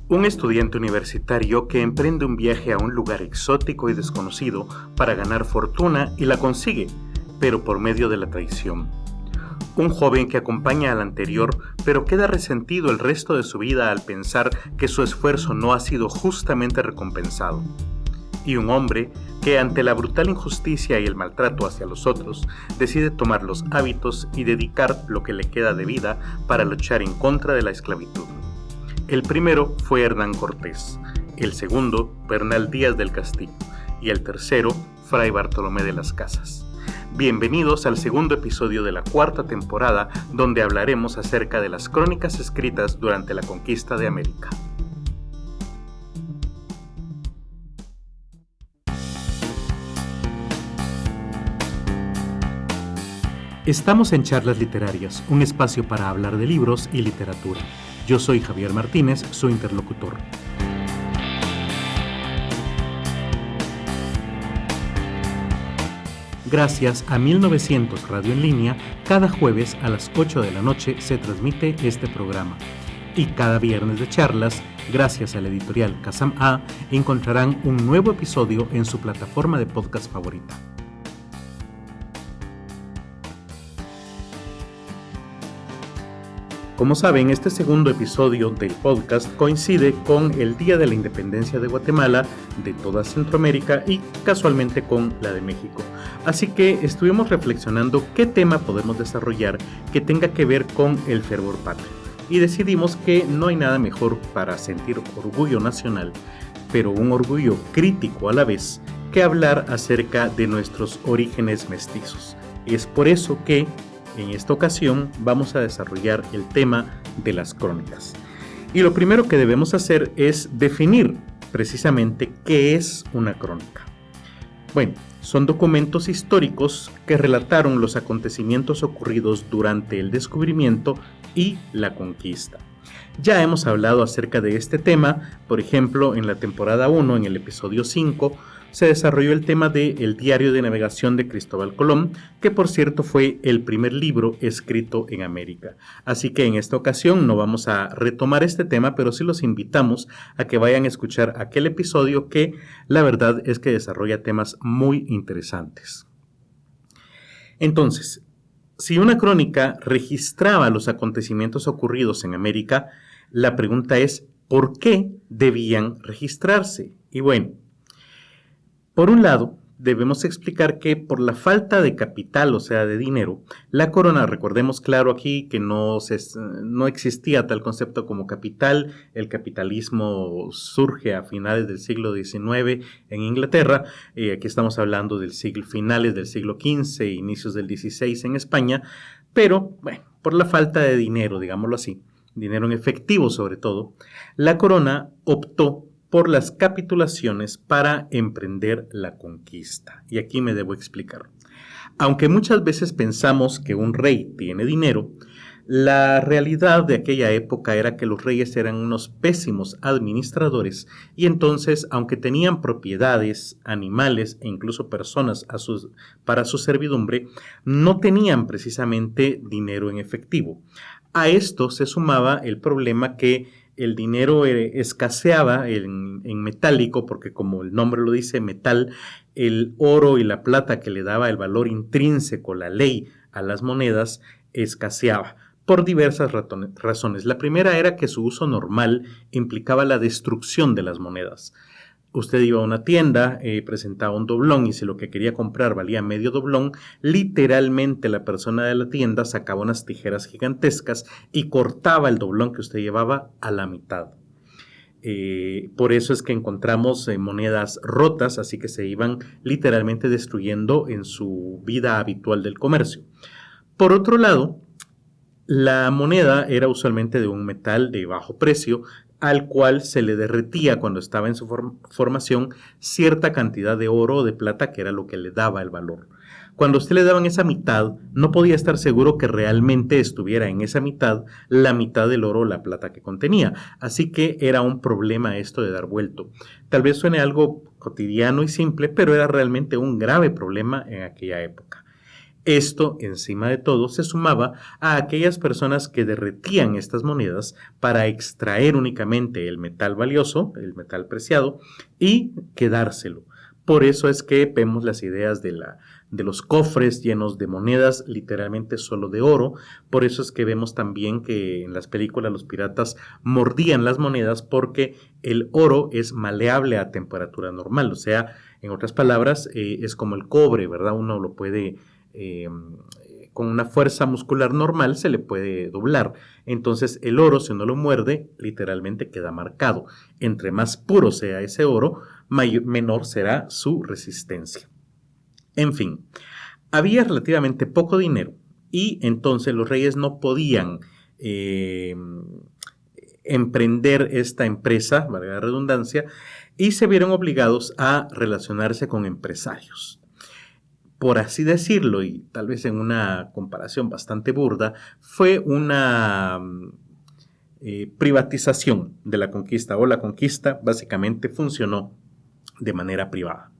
Un estudiante universitario que emprende un viaje a un lugar exótico y desconocido para ganar fortuna y la consigue, pero por medio de la traición. Un joven que acompaña al anterior, pero queda resentido el resto de su vida al pensar que su esfuerzo no ha sido justamente recompensado. Y un hombre que ante la brutal injusticia y el maltrato hacia los otros, decide tomar los hábitos y dedicar lo que le queda de vida para luchar en contra de la esclavitud. El primero fue Hernán Cortés, el segundo, Bernal Díaz del Castillo, y el tercero, Fray Bartolomé de las Casas. Bienvenidos al segundo episodio de la cuarta temporada, donde hablaremos acerca de las crónicas escritas durante la conquista de América. Estamos en Charlas Literarias, un espacio para hablar de libros y literatura. Yo soy Javier Martínez, su interlocutor. Gracias a 1900 Radio en Línea, cada jueves a las 8 de la noche se transmite este programa. Y cada viernes de charlas, gracias a la editorial Kazam A, encontrarán un nuevo episodio en su plataforma de podcast favorita. Como saben, este segundo episodio del podcast coincide con el Día de la Independencia de Guatemala, de toda Centroamérica y casualmente con la de México. Así que estuvimos reflexionando qué tema podemos desarrollar que tenga que ver con el fervor patrio. Y decidimos que no hay nada mejor para sentir orgullo nacional, pero un orgullo crítico a la vez, que hablar acerca de nuestros orígenes mestizos. Y es por eso que en esta ocasión vamos a desarrollar el tema de las crónicas. Y lo primero que debemos hacer es definir precisamente qué es una crónica. Bueno, son documentos históricos que relataron los acontecimientos ocurridos durante el descubrimiento y la conquista. Ya hemos hablado acerca de este tema, por ejemplo, en la temporada 1, en el episodio 5, se desarrolló el tema del diario de navegación de Cristóbal Colón, que por cierto fue el primer libro escrito en América. Así que en esta ocasión no vamos a retomar este tema, pero sí los invitamos a que vayan a escuchar aquel episodio que la verdad es que desarrolla temas muy interesantes. Entonces, si una crónica registraba los acontecimientos ocurridos en América, la pregunta es, ¿por qué debían registrarse? Y bueno, por un lado, debemos explicar que por la falta de capital, o sea, de dinero, la corona, recordemos claro aquí que no existía tal concepto como capital, el capitalismo surge a finales del siglo XIX en Inglaterra, aquí estamos hablando finales del siglo XV, inicios del XVI en España, pero bueno, por la falta de dinero, digámoslo así, dinero en efectivo sobre todo, la corona optó por las capitulaciones para emprender la conquista. Y aquí me debo explicar. Aunque muchas veces pensamos que un rey tiene dinero, la realidad de aquella época era que los reyes eran unos pésimos administradores y entonces, aunque tenían propiedades, animales e incluso personas para su servidumbre, no tenían precisamente dinero en efectivo. A esto se sumaba el problema que el dinero escaseaba en metálico, porque como el nombre lo dice, metal, el oro y la plata que le daba el valor intrínseco, la ley a las monedas, escaseaba por diversas razones. La primera era que su uso normal implicaba la destrucción de las monedas. Usted iba a una tienda, presentaba un doblón y si lo que quería comprar valía medio doblón, literalmente la persona de la tienda sacaba unas tijeras gigantescas y cortaba el doblón que usted llevaba a la mitad. Por eso es que encontramos monedas rotas, así que se iban literalmente destruyendo en su vida habitual del comercio. Por otro lado, la moneda era usualmente de un metal de bajo precio, al cual se le derretía cuando estaba en su formación cierta cantidad de oro o de plata que era lo que le daba el valor. Cuando a usted le daban esa mitad, no podía estar seguro que realmente estuviera en esa mitad la mitad del oro o la plata que contenía. Así que era un problema esto de dar vuelto. Tal vez suene algo cotidiano y simple, pero era realmente un grave problema en aquella época. Esto, encima de todo, se sumaba a aquellas personas que derretían estas monedas para extraer únicamente el metal valioso, el metal preciado, y quedárselo. Por eso es que vemos las ideas de los cofres llenos de monedas, literalmente solo de oro. Por eso es que vemos también que en las películas los piratas mordían las monedas porque el oro es maleable a temperatura normal. O sea, en otras palabras, es como el cobre, ¿verdad? Uno lo puede... con una fuerza muscular normal se le puede doblar. Entonces el oro, si uno lo muerde, literalmente queda marcado. Entre más puro sea ese oro, menor será su resistencia. En fin, había relativamente poco dinero y entonces los reyes no podían emprender esta empresa, valga la redundancia, y se vieron obligados a relacionarse con empresarios. Por así decirlo, y tal vez en una comparación bastante burda, fue una privatización de la conquista, o la conquista básicamente funcionó de manera privada.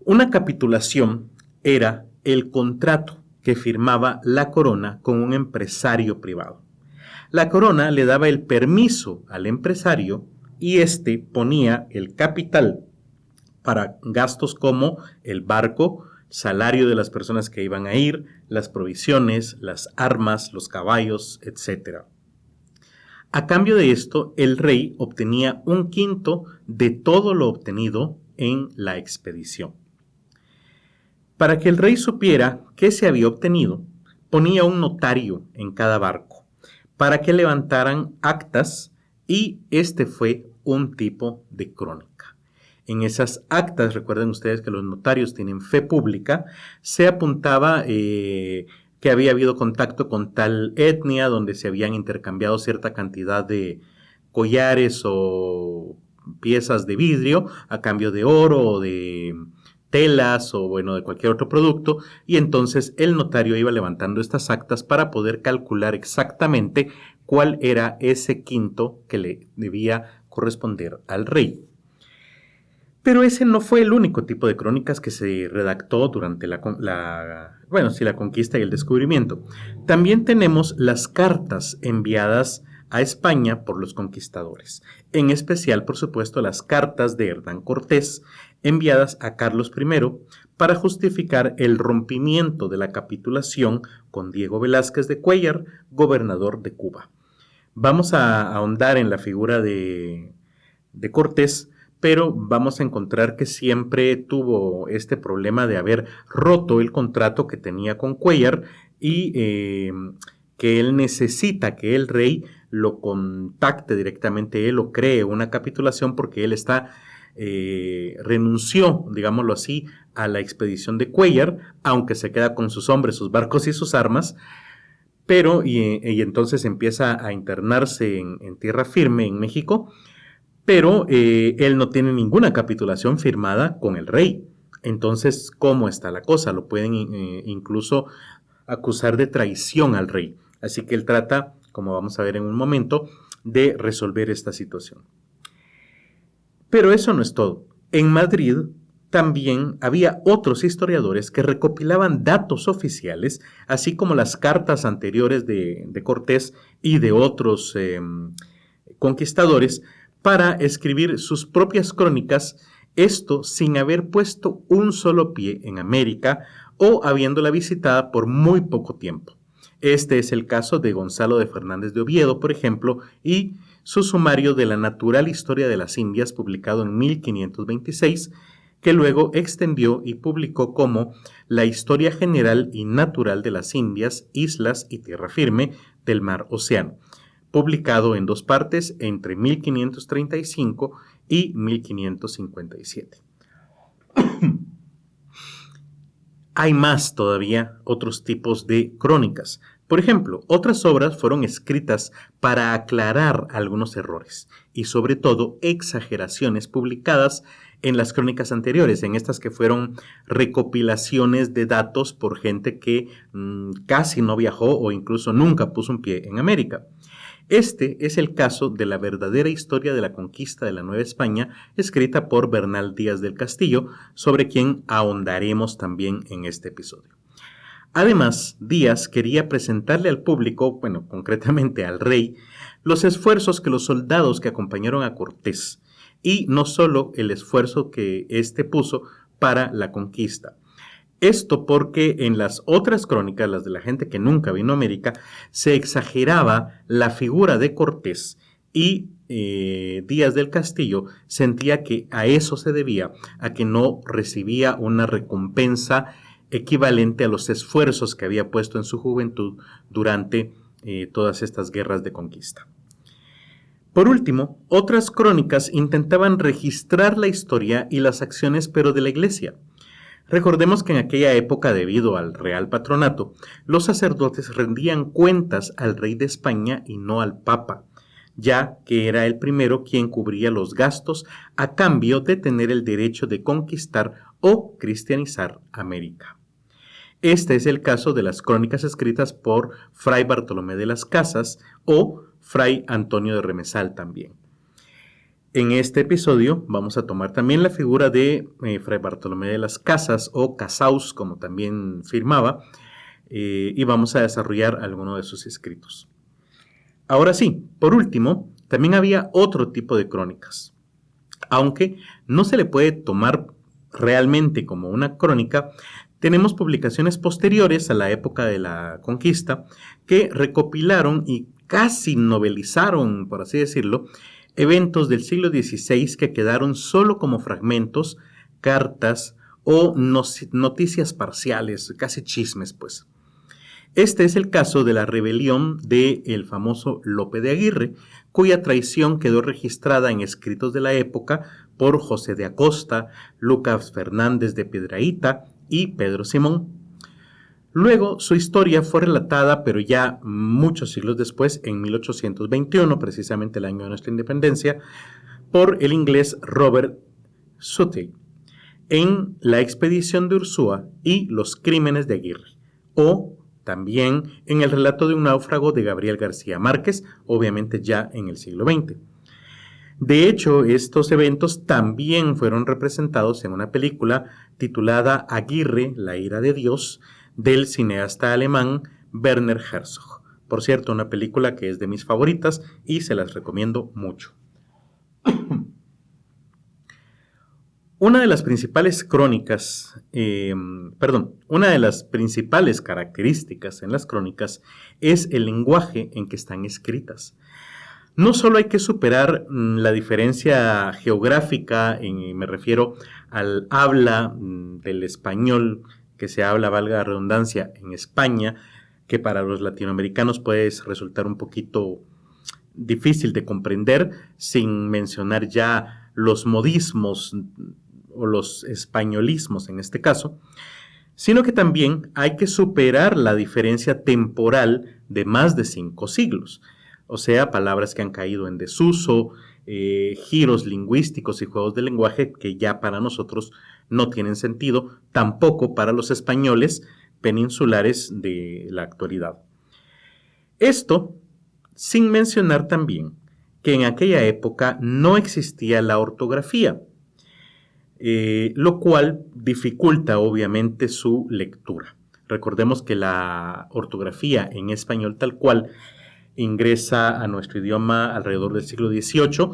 Una capitulación era el contrato que firmaba la corona con un empresario privado. La corona le daba el permiso al empresario y éste ponía el capital para gastos como el barco, salario de las personas que iban a ir, las provisiones, las armas, los caballos, etc. A cambio de esto, el rey obtenía 1/5 de todo lo obtenido en la expedición. Para que el rey supiera qué se había obtenido, ponía un notario en cada barco para que levantaran actas y este fue un tipo de crónica. En esas actas, recuerden ustedes que los notarios tienen fe pública, se apuntaba que había habido contacto con tal etnia donde se habían intercambiado cierta cantidad de collares o piezas de vidrio a cambio de oro o de telas o bueno, de cualquier otro producto, y entonces el notario iba levantando estas actas para poder calcular exactamente cuál era ese quinto que le debía corresponder al rey. Pero ese no fue el único tipo de crónicas que se redactó durante la conquista y el descubrimiento. También tenemos las cartas enviadas a España por los conquistadores. En especial, por supuesto, las cartas de Hernán Cortés enviadas a Carlos I para justificar el rompimiento de la capitulación con Diego Velázquez de Cuéllar, gobernador de Cuba. Vamos a ahondar en la figura de Cortés, pero vamos a encontrar que siempre tuvo este problema de haber roto el contrato que tenía con Cuéllar y que él necesita que el rey lo contacte directamente, él o cree una capitulación porque él renunció, digámoslo así, a la expedición de Cuéllar, aunque se queda con sus hombres, sus barcos y sus armas, pero y entonces empieza a internarse en tierra firme en México, pero él no tiene ninguna capitulación firmada con el rey. Entonces, ¿cómo está la cosa? Lo pueden incluso acusar de traición al rey. Así que él trata, como vamos a ver en un momento, de resolver esta situación. Pero eso no es todo. En Madrid también había otros historiadores que recopilaban datos oficiales, así como las cartas anteriores de Cortés y de otros conquistadores, para escribir sus propias crónicas, esto sin haber puesto un solo pie en América o habiéndola visitada por muy poco tiempo. Este es el caso de Gonzalo de Fernández de Oviedo, por ejemplo, y su sumario de la natural historia de las Indias, publicado en 1526, que luego extendió y publicó como La historia general y natural de las Indias, islas y tierra firme del mar Océano, publicado en 2 partes entre 1535 y 1557. Hay más todavía otros tipos de crónicas. Por ejemplo, otras obras fueron escritas para aclarar algunos errores y sobre todo exageraciones publicadas en las crónicas anteriores, en estas que fueron recopilaciones de datos por gente que casi no viajó o incluso nunca puso un pie en América. Este es el caso de la verdadera historia de la conquista de la Nueva España, escrita por Bernal Díaz del Castillo, sobre quien ahondaremos también en este episodio. Además, Díaz quería presentarle al público, bueno, concretamente al rey, los esfuerzos que los soldados que acompañaron a Cortés, y no solo el esfuerzo que éste puso para la conquista. Esto porque en las otras crónicas, las de la gente que nunca vino a América, se exageraba la figura de Cortés y Díaz del Castillo sentía que a eso se debía, a que no recibía una recompensa equivalente a los esfuerzos que había puesto en su juventud durante todas estas guerras de conquista. Por último, otras crónicas intentaban registrar la historia y las acciones, pero de la Iglesia. Recordemos que en aquella época, debido al Real Patronato, los sacerdotes rendían cuentas al rey de España y no al Papa, ya que era el primero quien cubría los gastos a cambio de tener el derecho de conquistar o cristianizar América. Este es el caso de las crónicas escritas por Fray Bartolomé de las Casas o Fray Antonio de Remesal también. En este episodio vamos a tomar también la figura de Fray Bartolomé de las Casas o Casaus, como también firmaba, y vamos a desarrollar alguno de sus escritos. Ahora sí, por último, también había otro tipo de crónicas. Aunque no se le puede tomar realmente como una crónica, tenemos publicaciones posteriores a la época de la conquista que recopilaron y casi novelizaron, por así decirlo, eventos del siglo XVI que quedaron solo como fragmentos, cartas o noticias parciales, casi chismes, pues. Este es el caso de la rebelión del famoso Lope de Aguirre, cuya traición quedó registrada en escritos de la época por José de Acosta, Lucas Fernández de Piedrahíta y Pedro Simón. Luego su historia fue relatada, pero ya muchos siglos después, en 1821, precisamente el año de nuestra independencia, por el inglés Robert Southey, en La expedición de Ursúa y Los crímenes de Aguirre, o también en el relato de un náufrago de Gabriel García Márquez, obviamente ya en el siglo XX. De hecho, estos eventos también fueron representados en una película titulada Aguirre, la ira de Dios, del cineasta alemán Werner Herzog. Por cierto, una película que es de mis favoritas y se las recomiendo mucho. Una de las principales una de las principales características en las crónicas es el lenguaje en que están escritas. No solo hay que superar la diferencia geográfica, me refiero al habla del español que se habla, valga la redundancia, en España, que para los latinoamericanos puede resultar un poquito difícil de comprender, sin mencionar ya los modismos o los españolismos en este caso, sino que también hay que superar la diferencia temporal de más de 5 siglos, o sea, palabras que han caído en desuso, giros lingüísticos y juegos de lenguaje que ya para nosotros no tienen sentido, tampoco para los españoles peninsulares de la actualidad. Esto sin mencionar también que en aquella época no existía la ortografía, lo cual dificulta obviamente su lectura. Recordemos que la ortografía en español tal cual ingresa a nuestro idioma alrededor del siglo XVIII,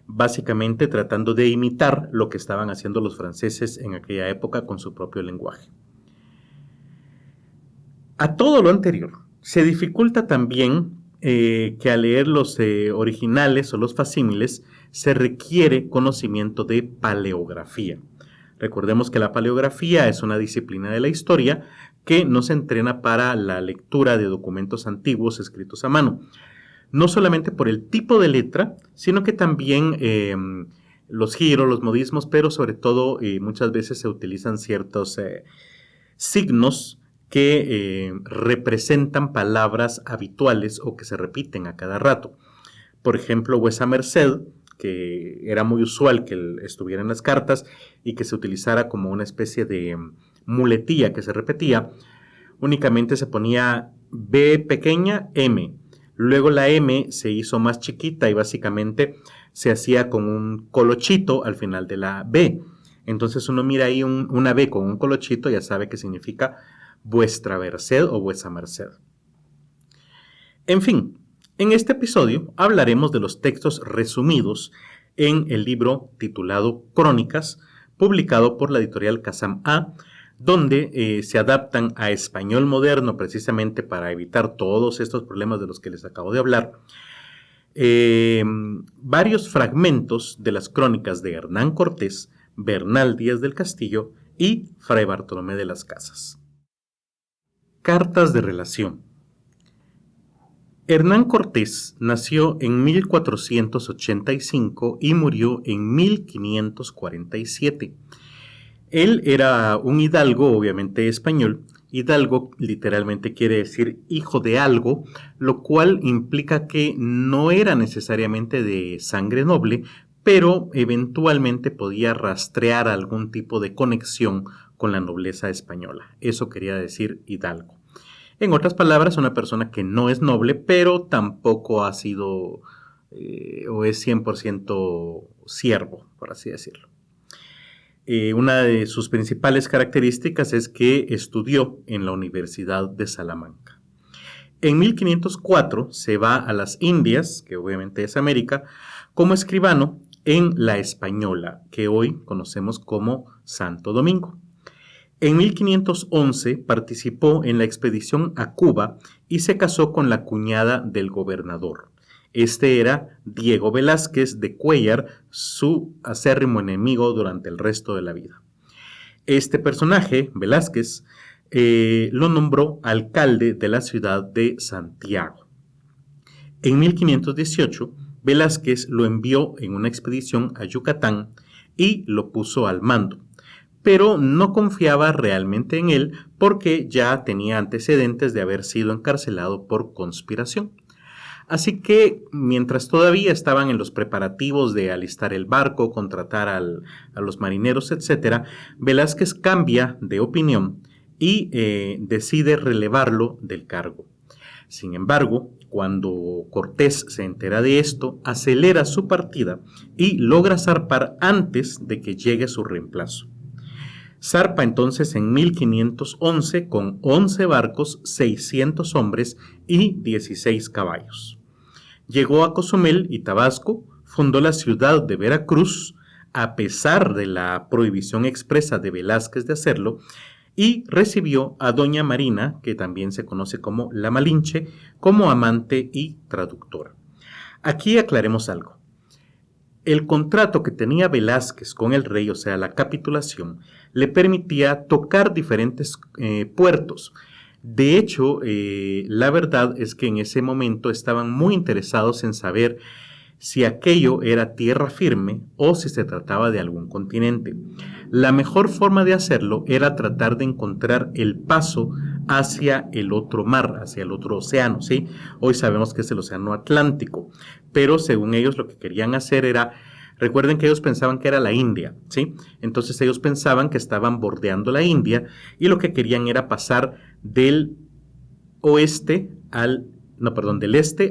básicamente tratando de imitar lo que estaban haciendo los franceses en aquella época con su propio lenguaje. A todo lo anterior, se dificulta también que al leer los originales o los facsímiles se requiere conocimiento de paleografía. Recordemos que la paleografía es una disciplina de la historia que nos entrena para la lectura de documentos antiguos escritos a mano. No solamente por el tipo de letra, sino que también los giros, los modismos, pero sobre todo muchas veces se utilizan ciertos signos que representan palabras habituales o que se repiten a cada rato. Por ejemplo, vuesa merced, que era muy usual que estuviera en las cartas y que se utilizara como una especie de muletilla que se repetía, únicamente se ponía B pequeña, M. Luego la M se hizo más chiquita y básicamente se hacía con un colochito al final de la B. Entonces uno mira ahí una B con un colochito, ya sabe que significa vuestra merced o vuesa merced. En fin, en este episodio hablaremos de los textos resumidos en el libro titulado Crónicas, publicado por la editorial Kazam A, donde se adaptan a español moderno precisamente para evitar todos estos problemas de los que les acabo de hablar, varios fragmentos de las crónicas de Hernán Cortés, Bernal Díaz del Castillo y Fray Bartolomé de las Casas. Cartas de relación. Hernán Cortés nació en 1485 y murió en 1547. Él era un hidalgo, obviamente español. Hidalgo literalmente quiere decir hijo de algo, lo cual implica que no era necesariamente de sangre noble, pero eventualmente podía rastrear algún tipo de conexión con la nobleza española. Eso quería decir hidalgo. En otras palabras, una persona que no es noble, pero tampoco ha sido o es 100% siervo, por así decirlo. Una de sus principales características es que estudió en la Universidad de Salamanca. En 1504 se va a las Indias, que obviamente es América, como escribano en La Española, que hoy conocemos como Santo Domingo. En 1511 participó en la expedición a Cuba y se casó con la cuñada del gobernador. Este era Diego Velázquez de Cuéllar, su acérrimo enemigo durante el resto de la vida. Este personaje, Velázquez, lo nombró alcalde de la ciudad de Santiago. En 1518, Velázquez lo envió en una expedición a Yucatán y lo puso al mando, pero no confiaba realmente en él porque ya tenía antecedentes de haber sido encarcelado por conspiración. Así que mientras todavía estaban en los preparativos de alistar el barco, contratar a los marineros, etc., Velázquez cambia de opinión y decide relevarlo del cargo. Sin embargo, cuando Cortés se entera de esto, acelera su partida y logra zarpar antes de que llegue su reemplazo. Zarpa entonces en 1511 con 11 barcos, 600 hombres y 16 caballos. Llegó a Cozumel y Tabasco, fundó la ciudad de Veracruz, a pesar de la prohibición expresa de Velázquez de hacerlo, y recibió a doña Marina, que también se conoce como la Malinche, como amante y traductora. Aquí aclaremos algo. El contrato que tenía Velázquez con el rey, o sea, la capitulación, le permitía tocar diferentes puertos. De hecho, la verdad es que en ese momento estaban muy interesados en saber si aquello era tierra firme o si se trataba de algún continente. La mejor forma de hacerlo era tratar de encontrar el paso hacia el otro mar, hacia el otro océano, ¿sí? Hoy sabemos que es el océano Atlántico, pero según ellos lo que querían hacer era, recuerden que ellos pensaban que era la India, ¿sí? Entonces ellos pensaban que estaban bordeando la India y lo que querían era pasar del este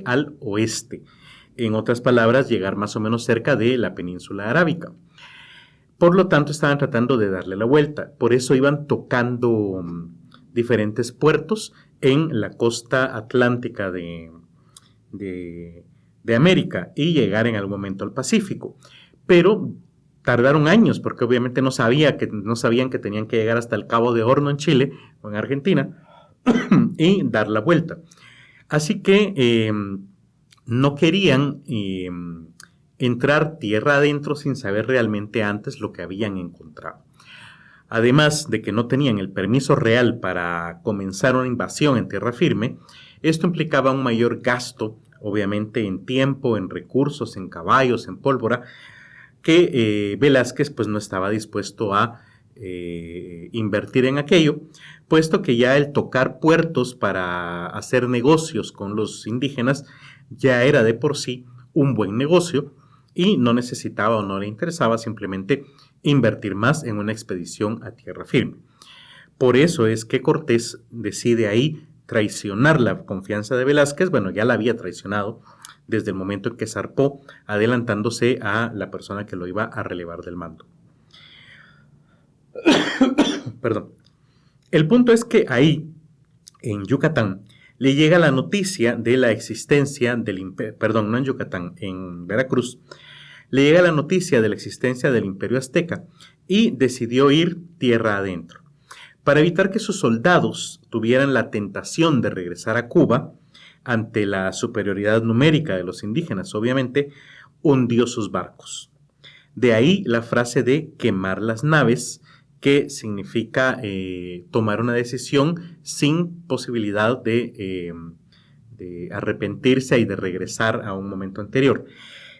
al oeste. En otras palabras, llegar más o menos cerca de la península arábica. Por lo tanto, estaban tratando de darle la vuelta. Por eso iban tocando diferentes puertos en la costa atlántica de América y llegar en algún momento al Pacífico. Pero tardaron años porque obviamente no sabían que tenían que llegar hasta el Cabo de Horno en Chile o en Argentina y dar la vuelta. Así que no querían entrar tierra adentro sin saber realmente antes lo que habían encontrado. Además de que no tenían el permiso real para comenzar una invasión en tierra firme, esto implicaba un mayor gasto, obviamente en tiempo, en recursos, en caballos, en pólvora, que Velázquez pues no estaba dispuesto a invertir en aquello, puesto que ya el tocar puertos para hacer negocios con los indígenas ya era de por sí un buen negocio y no necesitaba o no le interesaba simplemente invertir más en una expedición a tierra firme. Por eso es que Cortés decide ahí traicionar la confianza de Velázquez. Bueno, ya la había traicionado desde el momento en que zarpó, adelantándose a la persona que lo iba a relevar del mando. Perdón. El punto es que ahí, en Yucatán, le llega la noticia de la existencia del imperio, perdón, no en Yucatán, en Veracruz, le llega la noticia de la existencia del imperio azteca y decidió ir tierra adentro. Para evitar que sus soldados tuvieran la tentación de regresar a Cuba, ante la superioridad numérica de los indígenas, obviamente, hundió sus barcos. De ahí la frase de quemar las naves, que significa tomar una decisión sin posibilidad de arrepentirse y de regresar a un momento anterior.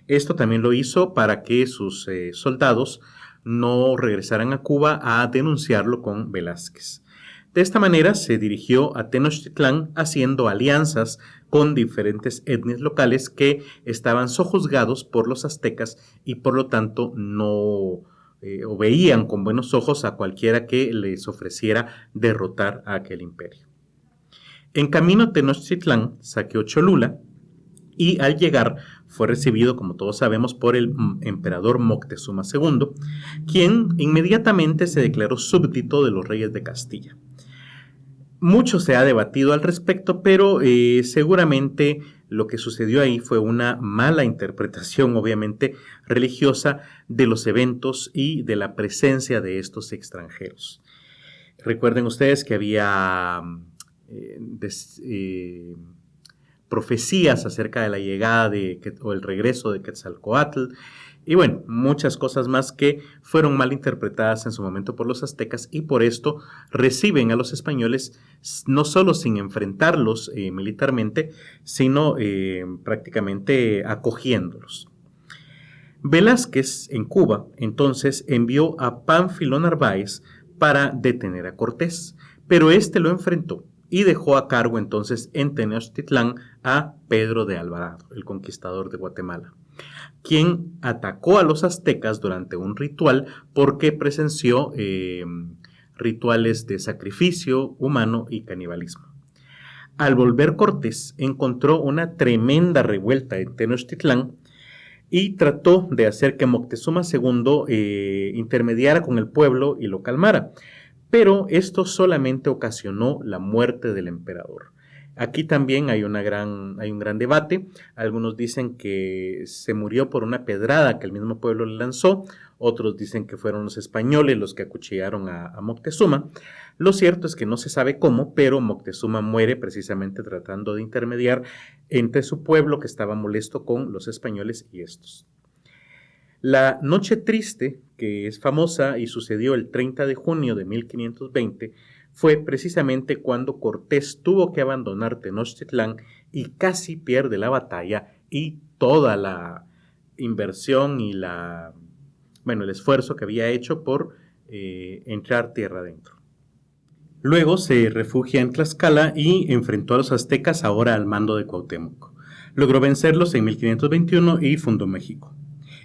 Esto también lo hizo para que sus soldados no regresaran a Cuba a denunciarlo con Velázquez. De esta manera se dirigió a Tenochtitlán haciendo alianzas con diferentes etnias locales que estaban sojuzgados por los aztecas y por lo tanto no o veían con buenos ojos a cualquiera que les ofreciera derrotar a aquel imperio. En camino Tenochtitlán saqueó Cholula y al llegar fue recibido, como todos sabemos, por el emperador Moctezuma II, quien inmediatamente se declaró súbdito de los reyes de Castilla. Mucho se ha debatido al respecto, pero seguramente lo que sucedió ahí fue una mala interpretación, obviamente, religiosa de los eventos y de la presencia de estos extranjeros. Recuerden ustedes que había profecías acerca de la llegada o el regreso de Quetzalcóatl, y bueno, muchas cosas más que fueron mal interpretadas en su momento por los aztecas y por esto reciben a los españoles no solo sin enfrentarlos militarmente, sino prácticamente acogiéndolos. Velázquez en Cuba entonces envió a Pánfilo Narváez para detener a Cortés, pero este lo enfrentó y dejó a cargo entonces en Tenochtitlán a Pedro de Alvarado, el conquistador de Guatemala, quien atacó a los aztecas durante un ritual porque presenció rituales de sacrificio humano y canibalismo. Al volver Cortés encontró una tremenda revuelta en Tenochtitlán y trató de hacer que Moctezuma II intermediara con el pueblo y lo calmara, pero esto solamente ocasionó la muerte del emperador. Aquí también hay un gran debate. Algunos dicen que se murió por una pedrada que el mismo pueblo le lanzó, otros dicen que fueron los españoles los que acuchillaron a Moctezuma. Lo cierto es que no se sabe cómo, pero Moctezuma muere precisamente tratando de intermediar entre su pueblo que estaba molesto con los españoles y estos. La Noche Triste, que es famosa y sucedió el 30 de junio de 1520, fue precisamente cuando Cortés tuvo que abandonar Tenochtitlán y casi pierde la batalla y toda la inversión y el esfuerzo que había hecho por entrar tierra adentro. Luego se refugia en Tlaxcala y enfrentó a los aztecas ahora al mando de Cuauhtémoc. Logró vencerlos en 1521 y fundó México.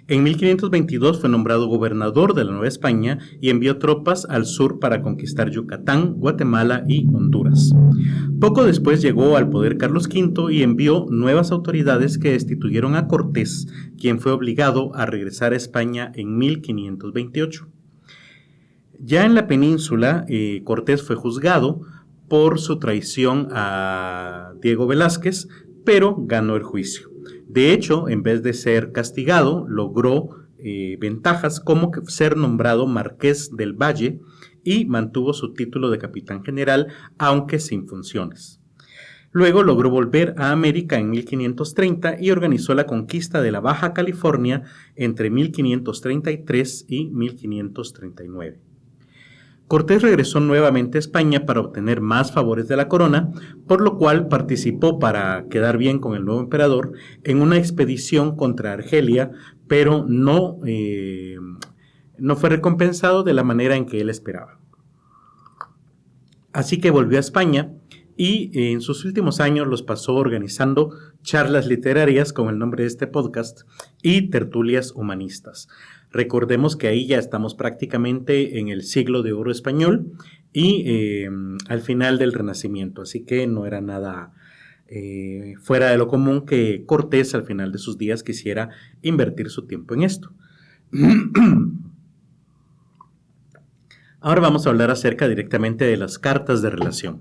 En 1522 fue nombrado gobernador de la Nueva España y envió tropas al sur para conquistar Yucatán, Guatemala y Honduras. Poco después llegó al poder Carlos V y envió nuevas autoridades que destituyeron a Cortés, quien fue obligado a regresar a España en 1528. Ya en la península, Cortés fue juzgado por su traición a Diego Velázquez, pero ganó el juicio. De hecho, en vez de ser castigado, logró ventajas como ser nombrado Marqués del Valle y mantuvo su título de capitán general, aunque sin funciones. Luego logró volver a América en 1530 y organizó la conquista de la Baja California entre 1533 y 1539. Cortés regresó nuevamente a España para obtener más favores de la corona, por lo cual participó para quedar bien con el nuevo emperador en una expedición contra Argelia, pero no fue recompensado de la manera en que él esperaba. Así que volvió a España y en sus últimos años los pasó organizando charlas literarias, como el nombre de este podcast, y tertulias humanistas. Recordemos que ahí ya estamos prácticamente en el siglo de oro español y al final del Renacimiento, así que no era nada fuera de lo común que Cortés al final de sus días quisiera invertir su tiempo en esto. Ahora vamos a hablar acerca directamente de las cartas de relación.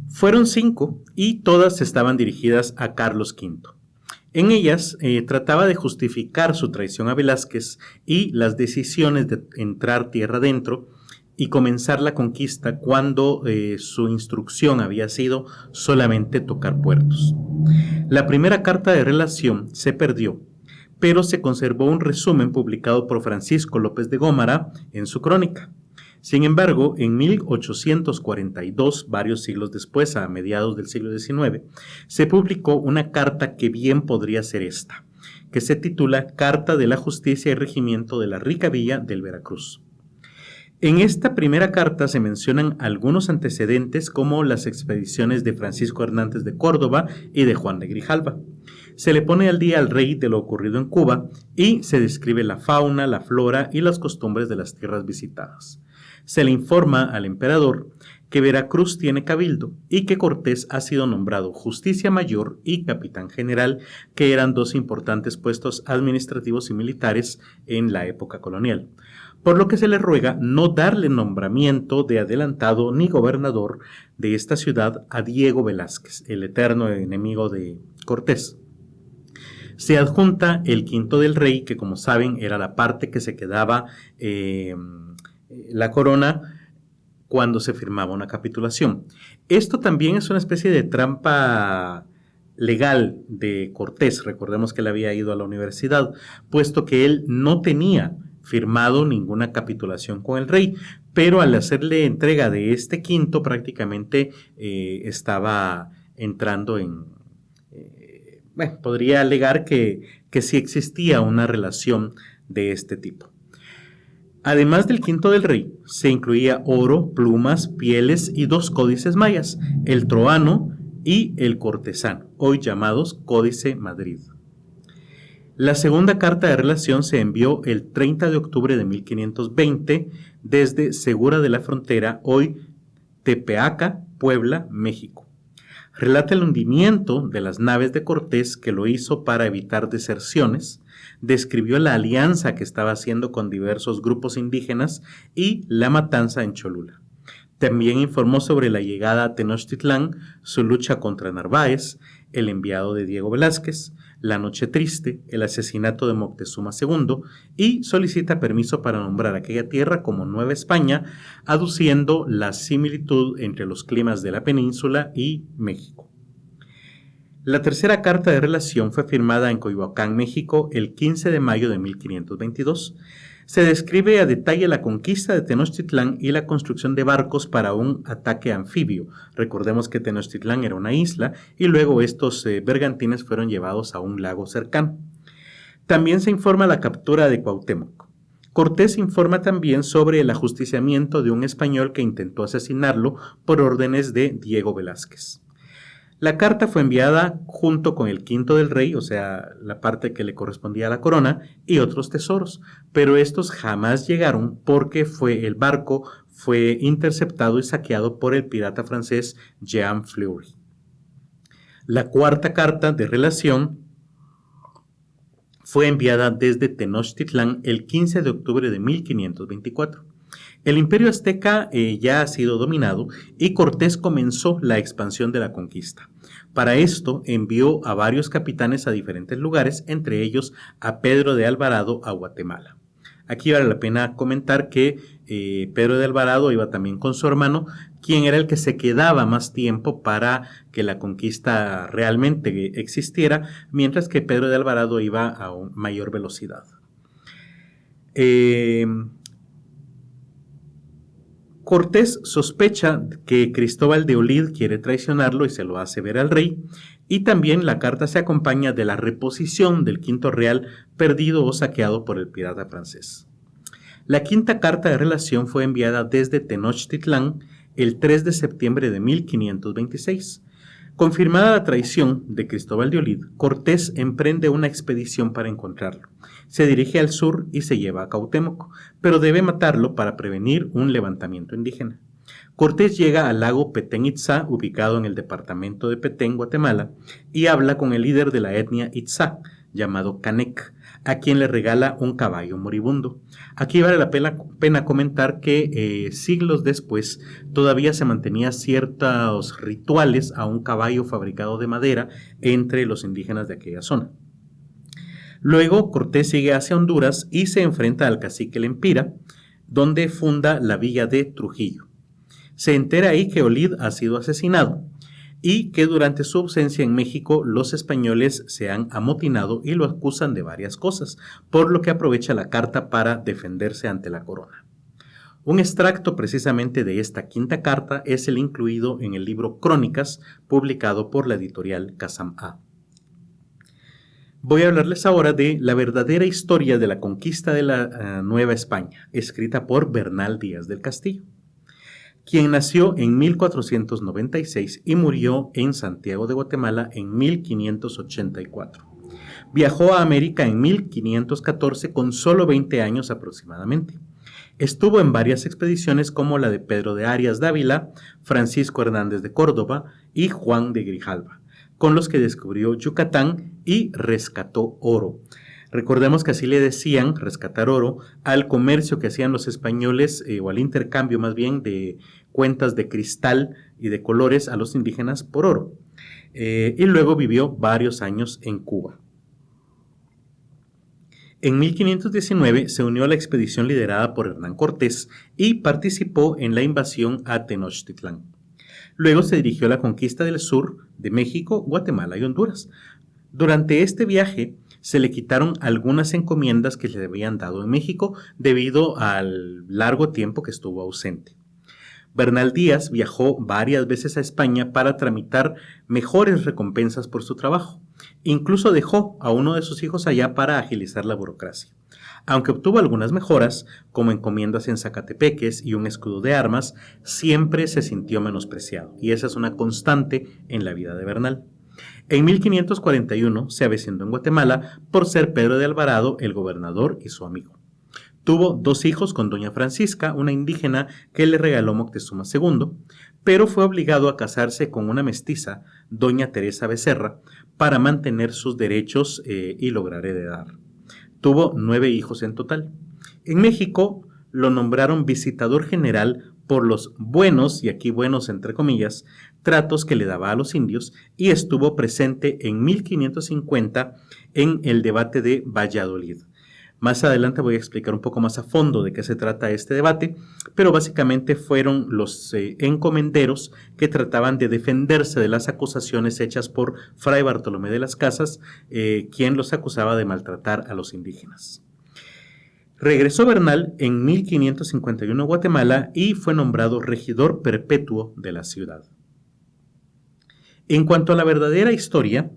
Fueron 5 y todas estaban dirigidas a Carlos V. En ellas trataba de justificar su traición a Velázquez y las decisiones de entrar tierra adentro y comenzar la conquista cuando su instrucción había sido solamente tocar puertos. La primera carta de relación se perdió, pero se conservó un resumen publicado por Francisco López de Gómara en su crónica. Sin embargo, en 1842, varios siglos después, a mediados del siglo XIX, se publicó una carta que bien podría ser esta, que se titula Carta de la Justicia y Regimiento de la Rica Villa del Veracruz. En esta primera carta se mencionan algunos antecedentes como las expediciones de Francisco Hernández de Córdoba y de Juan de Grijalva. Se le pone al día al rey de lo ocurrido en Cuba y se describe la fauna, la flora y las costumbres de las tierras visitadas. Se le informa al emperador que Veracruz tiene cabildo y que Cortés ha sido nombrado Justicia Mayor y Capitán General, que eran dos importantes puestos administrativos y militares en la época colonial, por lo que se le ruega no darle nombramiento de adelantado ni gobernador de esta ciudad a Diego Velázquez, el eterno enemigo de Cortés. Se adjunta el quinto del rey, que como saben era la parte que se quedaba la corona cuando se firmaba una capitulación. Esto también es una especie de trampa legal de Cortés. Recordemos que él había ido a la universidad, puesto que él no tenía firmado ninguna capitulación con el rey, pero al hacerle entrega de este quinto prácticamente estaba entrando en... podría alegar que sí existía una relación de este tipo. Además del quinto del rey, se incluía oro, plumas, pieles y 2 códices mayas, el troano y el cortesano, hoy llamados Códice Madrid. La segunda carta de relación se envió el 30 de octubre de 1520 desde Segura de la Frontera, hoy Tepeaca, Puebla, México. Relata el hundimiento de las naves de Cortés, que lo hizo para evitar deserciones, describió la alianza que estaba haciendo con diversos grupos indígenas y la matanza en Cholula. También informó sobre la llegada a Tenochtitlán, su lucha contra Narváez, el enviado de Diego Velázquez, la Noche Triste, el asesinato de Moctezuma II y solicita permiso para nombrar aquella tierra como Nueva España, aduciendo la similitud entre los climas de la península y México. La tercera carta de relación fue firmada en Coyoacán, México, el 15 de mayo de 1522. Se describe a detalle la conquista de Tenochtitlán y la construcción de barcos para un ataque anfibio. Recordemos que Tenochtitlán era una isla y luego estos bergantines fueron llevados a un lago cercano. También se informa la captura de Cuauhtémoc. Cortés informa también sobre el ajusticiamiento de un español que intentó asesinarlo por órdenes de Diego Velázquez. La carta fue enviada junto con el quinto del rey, o sea, la parte que le correspondía a la corona, y otros tesoros, pero estos jamás llegaron porque el barco fue interceptado y saqueado por el pirata francés Jean Fleury. La cuarta carta de relación fue enviada desde Tenochtitlán el 15 de octubre de 1524. El imperio azteca ya ha sido dominado y Cortés comenzó la expansión de la conquista. Para esto envió a varios capitanes a diferentes lugares, entre ellos a Pedro de Alvarado a Guatemala. Aquí vale la pena comentar que Pedro de Alvarado iba también con su hermano, quien era el que se quedaba más tiempo para que la conquista realmente existiera, mientras que Pedro de Alvarado iba a mayor velocidad. Cortés sospecha que Cristóbal de Olid quiere traicionarlo y se lo hace ver al rey, y también la carta se acompaña de la reposición del quinto real perdido o saqueado por el pirata francés. La quinta carta de relación fue enviada desde Tenochtitlán el 3 de septiembre de 1526. Confirmada la traición de Cristóbal de Olid, Cortés emprende una expedición para encontrarlo. Se dirige al sur y se lleva a Cuauhtémoc, pero debe matarlo para prevenir un levantamiento indígena. Cortés llega al lago Petén Itzá, ubicado en el departamento de Petén, Guatemala, y habla con el líder de la etnia Itzá, llamado Canek, a quien le regala un caballo moribundo. Aquí vale la pena comentar que siglos después todavía se mantenía ciertos rituales a un caballo fabricado de madera entre los indígenas de aquella zona. Luego Cortés sigue hacia Honduras y se enfrenta al cacique Lempira, donde funda la villa de Trujillo. Se entera ahí que Olid ha sido asesinado y que durante su ausencia en México los españoles se han amotinado y lo acusan de varias cosas, por lo que aprovecha la carta para defenderse ante la corona. Un extracto precisamente de esta quinta carta es el incluido en el libro Crónicas, publicado por la editorial Kazam-A. Voy a hablarles ahora de la verdadera historia de la conquista de la Nueva España, escrita por Bernal Díaz del Castillo, quien nació en 1496 y murió en Santiago de Guatemala en 1584. Viajó a América en 1514 con solo 20 años aproximadamente. Estuvo en varias expediciones como la de Pedro de Arias Dávila, Francisco Hernández de Córdoba y Juan de Grijalva, con los que descubrió Yucatán y rescató oro. Recordemos que así le decían, rescatar oro, al comercio que hacían los españoles, o al intercambio más bien de cuentas de cristal y de colores a los indígenas por oro. Y luego vivió varios años en Cuba. En 1519 se unió a la expedición liderada por Hernán Cortés y participó en la invasión a Tenochtitlán. Luego se dirigió a la conquista del sur de México, Guatemala y Honduras. Durante este viaje se le quitaron algunas encomiendas que le habían dado en México debido al largo tiempo que estuvo ausente. Bernal Díaz viajó varias veces a España para tramitar mejores recompensas por su trabajo. Incluso dejó a uno de sus hijos allá para agilizar la burocracia. Aunque obtuvo algunas mejoras, como encomiendas en Zacatepeques y un escudo de armas, siempre se sintió menospreciado, y esa es una constante en la vida de Bernal. En 1541 se avecinó en Guatemala por ser Pedro de Alvarado el gobernador y su amigo. Tuvo 2 hijos con doña Francisca, una indígena que le regaló Moctezuma II, pero fue obligado a casarse con una mestiza, doña Teresa Becerra, para mantener sus derechos y lograr heredar. Tuvo 9 hijos en total. En México lo nombraron visitador general por los buenos, y aquí buenos entre comillas, tratos que le daba a los indios, y estuvo presente en 1550 en el debate de Valladolid. Más adelante voy a explicar un poco más a fondo de qué se trata este debate, pero básicamente fueron los encomenderos que trataban de defenderse de las acusaciones hechas por Fray Bartolomé de las Casas, quien los acusaba de maltratar a los indígenas. Regresó Bernal en 1551 a Guatemala y fue nombrado regidor perpetuo de la ciudad. En cuanto a la verdadera historia,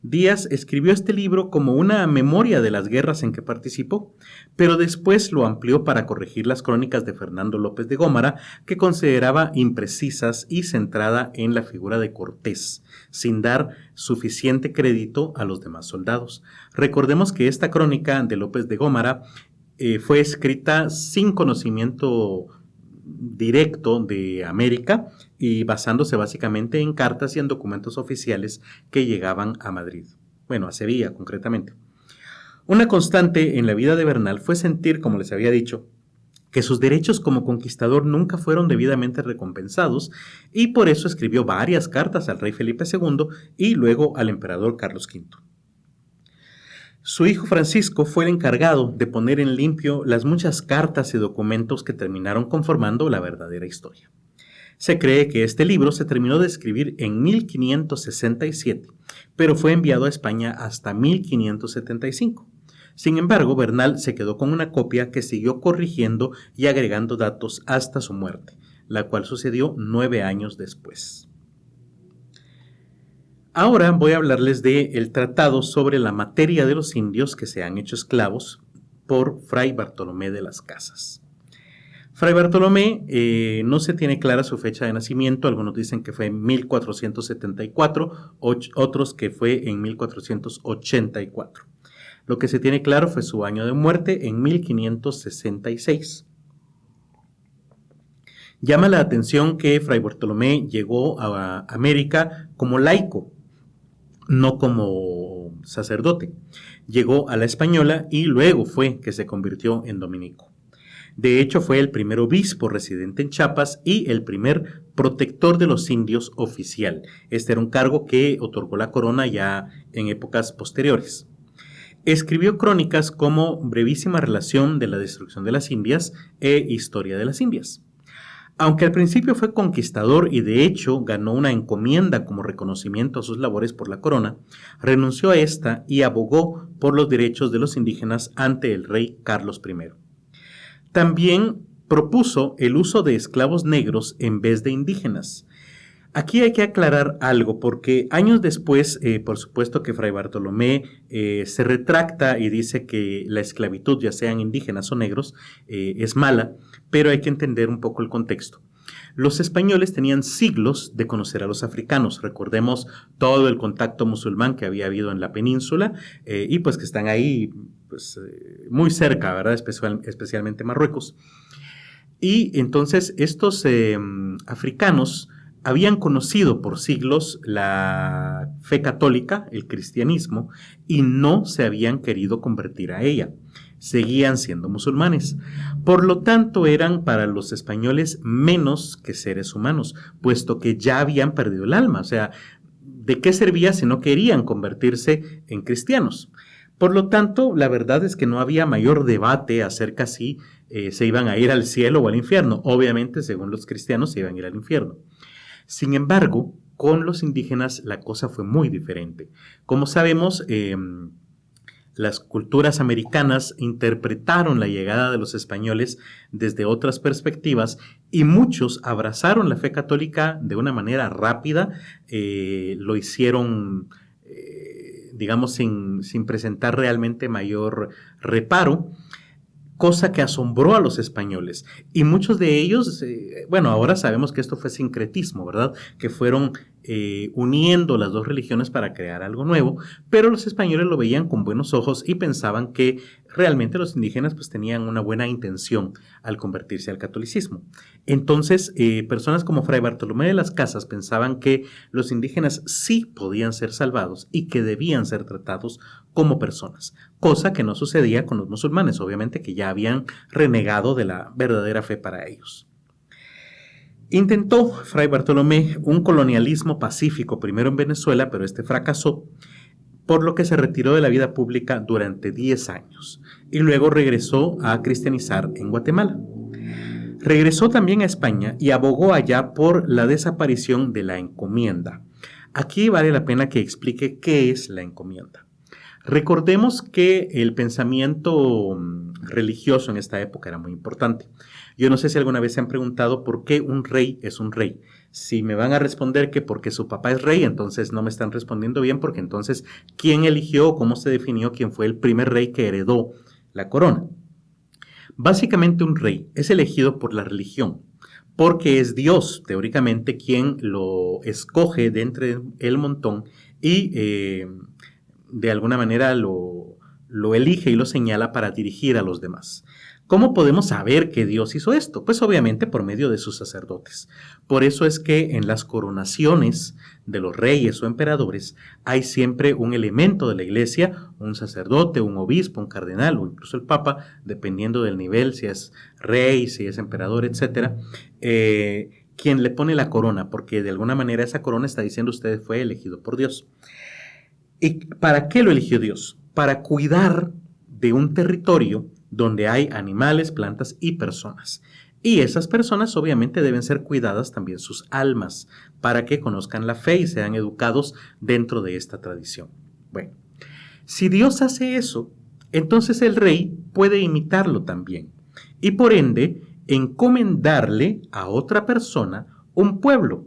Díaz escribió este libro como una memoria de las guerras en que participó, pero después lo amplió para corregir las crónicas de Fernando López de Gómara, que consideraba imprecisas y centrada en la figura de Cortés, sin dar suficiente crédito a los demás soldados. Recordemos que esta crónica de López de Gómara fue escrita sin conocimiento directo de América y basándose básicamente en cartas y en documentos oficiales que llegaban a Madrid, bueno, a Sevilla concretamente. Una constante en la vida de Bernal fue sentir, como les había dicho, que sus derechos como conquistador nunca fueron debidamente recompensados, y por eso escribió varias cartas al rey Felipe II y luego al emperador Carlos V. Su hijo Francisco fue el encargado de poner en limpio las muchas cartas y documentos que terminaron conformando la verdadera historia. Se cree que este libro se terminó de escribir en 1567, pero fue enviado a España hasta 1575. Sin embargo, Bernal se quedó con una copia que siguió corrigiendo y agregando datos hasta su muerte, la cual sucedió 9 años después. Ahora voy a hablarles del tratado sobre la materia de los indios que se han hecho esclavos por Fray Bartolomé de las Casas. Fray Bartolomé no se tiene clara su fecha de nacimiento, algunos dicen que fue en 1474, otros que fue en 1484. Lo que se tiene claro fue su año de muerte en 1566. Llama la atención que Fray Bartolomé llegó a América como laico, no como sacerdote. Llegó a la Española y luego fue que se convirtió en dominico. De hecho, fue el primer obispo residente en Chiapas y el primer protector de los indios oficial. Este era un cargo que otorgó la corona ya en épocas posteriores. Escribió crónicas como Brevísima relación de la destrucción de las Indias e Historia de las Indias. Aunque al principio fue conquistador y de hecho ganó una encomienda como reconocimiento a sus labores por la corona, renunció a esta y abogó por los derechos de los indígenas ante el rey Carlos I. También propuso el uso de esclavos negros en vez de indígenas. Aquí hay que aclarar algo, porque años después, por supuesto que Fray Bartolomé se retracta y dice que la esclavitud, ya sean indígenas o negros, es mala, pero hay que entender un poco el contexto. Los españoles tenían siglos de conocer a los africanos. Recordemos todo el contacto musulmán que había habido en la península y pues que están ahí pues, muy cerca, ¿verdad? Especialmente Marruecos. Y entonces estos africanos habían conocido por siglos la fe católica, el cristianismo, y no se habían querido convertir a ella. Seguían siendo musulmanes. Por lo tanto, eran para los españoles menos que seres humanos, puesto que ya habían perdido el alma. O sea, ¿de qué servía si no querían convertirse en cristianos? Por lo tanto, la verdad es que no había mayor debate acerca si se iban a ir al cielo o al infierno. Obviamente, según los cristianos, se iban a ir al infierno. Sin embargo, con los indígenas la cosa fue muy diferente. Como sabemos, las culturas americanas interpretaron la llegada de los españoles desde otras perspectivas y muchos abrazaron la fe católica de una manera rápida, lo hicieron, digamos, sin presentar realmente mayor reparo, cosa que asombró a los españoles. Y muchos de ellos, bueno, ahora sabemos que esto fue sincretismo, ¿verdad? Que fueron uniendo las dos religiones para crear algo nuevo, pero los españoles lo veían con buenos ojos y pensaban que realmente los indígenas pues tenían una buena intención al convertirse al catolicismo. Entonces, personas como Fray Bartolomé de las Casas pensaban que los indígenas sí podían ser salvados y que debían ser tratados como personas, cosa que no sucedía con los musulmanes, obviamente que ya habían renegado de la verdadera fe para ellos. Intentó Fray Bartolomé un colonialismo pacífico primero en Venezuela, pero este fracasó, por lo que se retiró de la vida pública durante 10 años y luego regresó a cristianizar en Guatemala. Regresó también a España y abogó allá por la desaparición de la encomienda. Aquí vale la pena que explique qué es la encomienda. Recordemos que el pensamiento religioso en esta época era muy importante. Yo no sé si alguna vez se han preguntado por qué un rey es un rey. Si me van a responder que porque su papá es rey, entonces no me están respondiendo bien, porque entonces, ¿quién eligió, cómo se definió quién fue el primer rey que heredó la corona? Básicamente un rey es elegido por la religión, porque es Dios, teóricamente, quien lo escoge de entre el montón y de alguna manera lo elige y lo señala para dirigir a los demás. ¿Cómo podemos saber que Dios hizo esto? Pues obviamente por medio de sus sacerdotes. Por eso es que en las coronaciones de los reyes o emperadores hay siempre un elemento de la iglesia, un sacerdote, un obispo, un cardenal o incluso el papa, dependiendo del nivel, si es rey, si es emperador, etcétera, quien le pone la corona, porque de alguna manera esa corona está diciendo usted fue elegido por Dios. ¿Y para qué lo eligió Dios? Para cuidar de un territorio donde hay animales, plantas y personas. Y esas personas obviamente deben ser cuidadas también sus almas para que conozcan la fe y sean educados dentro de esta tradición. Bueno, si Dios hace eso, entonces el rey puede imitarlo también y por ende encomendarle a otra persona un pueblo.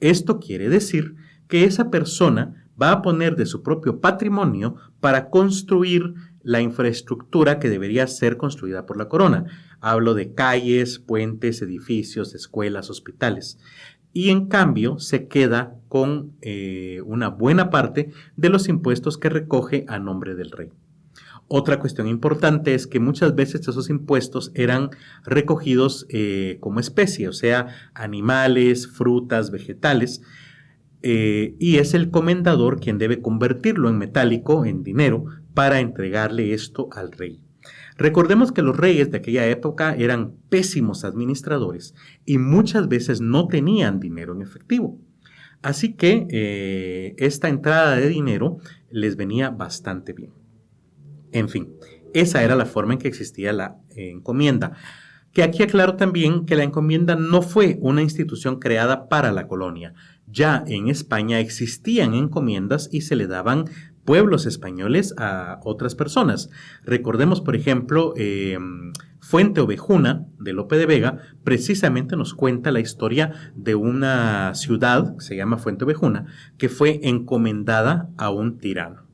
Esto quiere decir que esa persona va a poner de su propio patrimonio para construir la infraestructura que debería ser construida por la corona. Hablo de calles, puentes, edificios, escuelas, hospitales. Y en cambio se queda con una buena parte de los impuestos que recoge a nombre del rey. Otra cuestión importante es que muchas veces esos impuestos eran recogidos como especie, o sea, animales, frutas, vegetales, y es el comendador quien debe convertirlo en metálico, en dinero, para entregarle esto al rey. Recordemos que los reyes de aquella época eran pésimos administradores y muchas veces no tenían dinero en efectivo. Así que esta entrada de dinero les venía bastante bien. En fin, esa era la forma en que existía la encomienda. Que aquí aclaro también que la encomienda no fue una institución creada para la colonia. Ya en España existían encomiendas y se le daban pueblos españoles a otras personas. Recordemos, por ejemplo, Fuente Ovejuna, de Lope de Vega, precisamente nos cuenta la historia de una ciudad, que se llama Fuente Ovejuna, que fue encomendada a un tirano.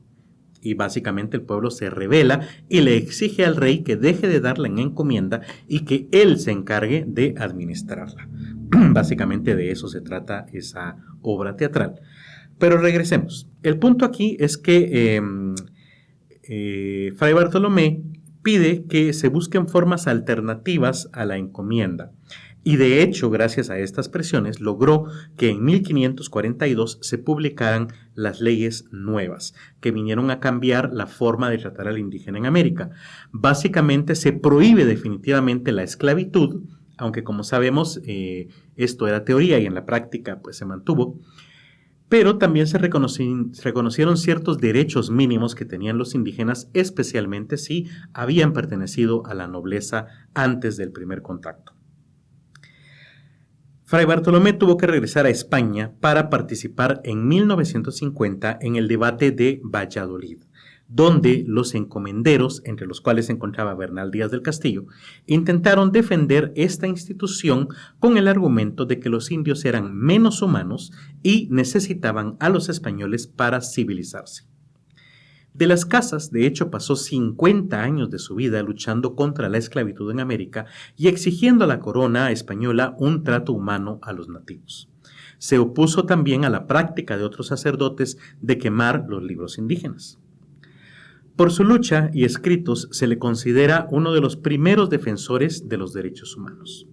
Y básicamente el pueblo se rebela y le exige al rey que deje de darla en encomienda y que él se encargue de administrarla. Básicamente de eso se trata esa obra teatral. Pero regresemos. El punto aquí es que Fray Bartolomé pide que se busquen formas alternativas a la encomienda. Y de hecho, gracias a estas presiones, logró que en 1542 se publicaran las leyes nuevas, que vinieron a cambiar la forma de tratar al indígena en América. Básicamente se prohíbe definitivamente la esclavitud, aunque como sabemos, esto era teoría y en la práctica pues se mantuvo. Pero también se reconocieron ciertos derechos mínimos que tenían los indígenas, especialmente si habían pertenecido a la nobleza antes del primer contacto. Fray Bartolomé tuvo que regresar a España para participar en 1950 en el debate de Valladolid, donde los encomenderos, entre los cuales se encontraba Bernal Díaz del Castillo, intentaron defender esta institución con el argumento de que los indios eran menos humanos y necesitaban a los españoles para civilizarse. De las Casas, de hecho, pasó 50 años de su vida luchando contra la esclavitud en América y exigiendo a la corona española un trato humano a los nativos. Se opuso también a la práctica de otros sacerdotes de quemar los libros indígenas. Por su lucha y escritos se le considera uno de los primeros defensores de los derechos humanos.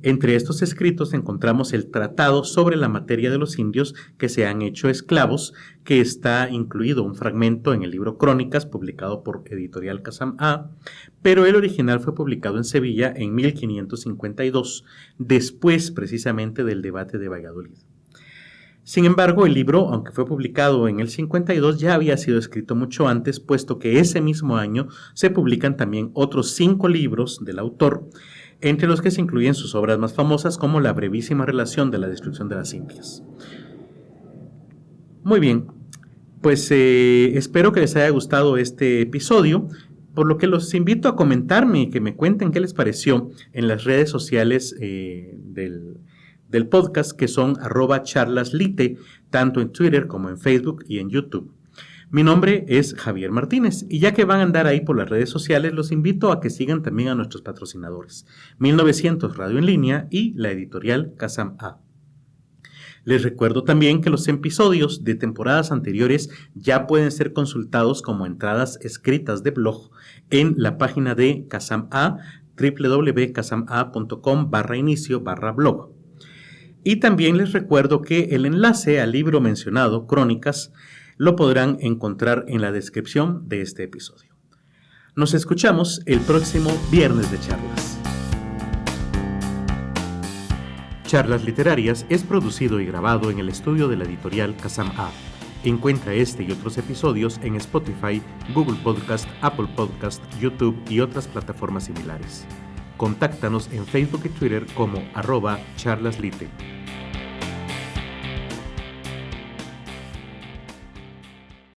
Entre estos escritos encontramos el Tratado sobre la materia de los indios que se han hecho esclavos, que está incluido un fragmento en el libro Crónicas, publicado por Editorial Kazam A, pero el original fue publicado en Sevilla en 1552, después precisamente del debate de Valladolid. Sin embargo, el libro, aunque fue publicado en el 52, ya había sido escrito mucho antes, puesto que ese mismo año se publican también otros 5 libros del autor, entre los que se incluyen sus obras más famosas como La brevísima relación de la destrucción de las Indias. Muy bien, pues espero que les haya gustado este episodio, por lo que los invito a comentarme y que me cuenten qué les pareció en las redes sociales del podcast, que son @charlaslite, tanto en Twitter como en Facebook y en YouTube. Mi nombre es Javier Martínez y ya que van a andar ahí por las redes sociales, los invito a que sigan también a nuestros patrocinadores, 1900 Radio en Línea y la editorial Kazam A. Les recuerdo también que los episodios de temporadas anteriores ya pueden ser consultados como entradas escritas de blog en la página de Kazam A, www.kazama.com/inicio/blog. Y también les recuerdo que el enlace al libro mencionado, Crónicas, lo podrán encontrar en la descripción de este episodio. Nos escuchamos el próximo viernes de charlas. Charlas Literarias es producido y grabado en el estudio de la editorial Kazam A. Encuentra este y otros episodios en Spotify, Google Podcast, Apple Podcast, YouTube y otras plataformas similares. Contáctanos en Facebook y Twitter como @charlaslite.